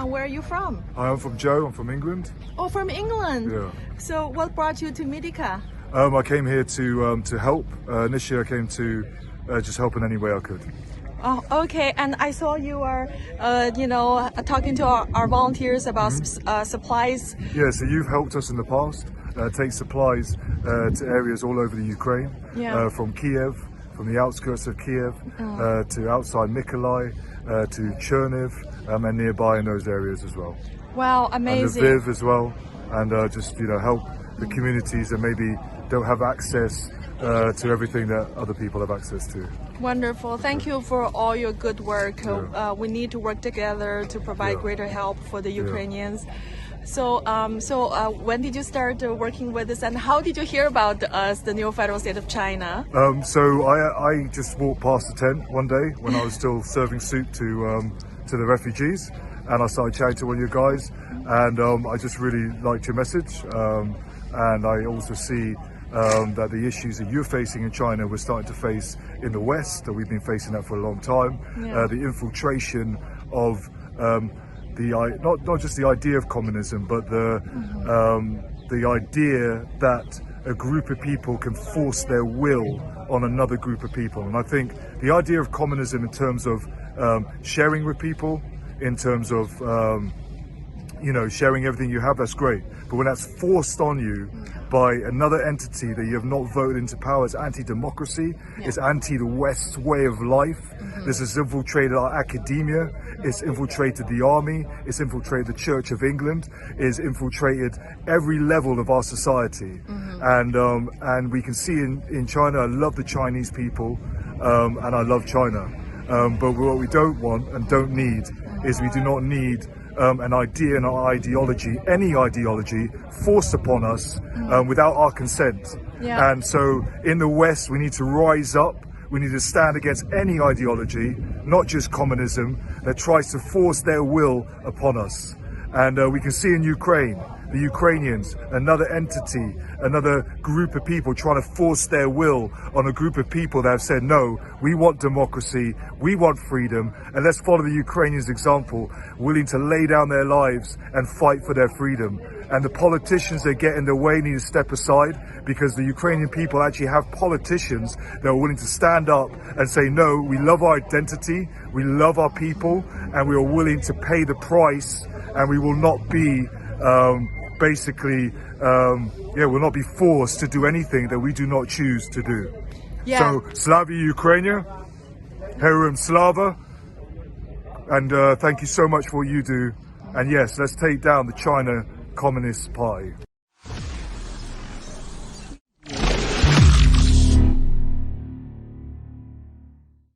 and where are you from? Hi, I'm from Joe. I'm from England. Oh, from England. Yeah. So what brought you to Medica? I came here to help. Initially, I came to just help in any way I could. Oh, okay. And I saw you are, talking to our volunteers about supplies. Yeah, so you've helped us in the past take supplies to areas all over the Ukraine, Yeah. from Kiev, from the outskirts of Kiev, to outside Mykolaiv, to Cherniv, and nearby in those areas as well. Wow, And amazing. Lviv as well, and just help the communities that maybe don't have access to everything that other people have access to. Wonderful. Thank you for all your good work. Yeah. We need to work together to provide Yeah. greater help for the Ukrainians. So, when did you start working with this, and how did you hear about us, the new federal state of China? So I just walked past the tent one day when I was still serving soup to the refugees, and I started chatting to one of you guys, and I just really liked your message, and I also see that the issues that you're facing in China we're starting to face in the West, that we've been facing that for a long time. Yeah. The infiltration of not just the idea of communism, but the idea that a group of people can force their will on another group of people. And I think the idea of communism in terms of sharing with people, in terms of sharing everything you have, that's great. But when that's forced on you by another entity that you have not voted into power, it's anti-democracy, it's anti the West's way of life. This has infiltrated our academia, it's infiltrated the army, it's infiltrated the Church of England, it's infiltrated every level of our society. And we can see in China, I love the Chinese people, and I love China. But what we don't want and don't need is we do not need an idea and an ideology, any ideology, forced upon us without our consent. Yeah. And so in the West, we need to rise up. We need to stand against any ideology, not just communism, that tries to force their will upon us. And we can see in Ukraine, the Ukrainians, another entity, another group of people trying to force their will on a group of people that have said, no, we want democracy, we want freedom, and let's follow the Ukrainians' example, willing to lay down their lives and fight for their freedom. And the politicians that get in the way need to step aside, because the Ukrainian people actually have politicians that are willing to stand up and say, no, we love our identity, we love our people, and we are willing to pay the price, and we will not be will not be forced to do anything that we do not choose to do. Yeah. So, Slavia Ukraina, Heroem Slava, and thank you so much for what you do. And yes, let's take down the China Communist Party.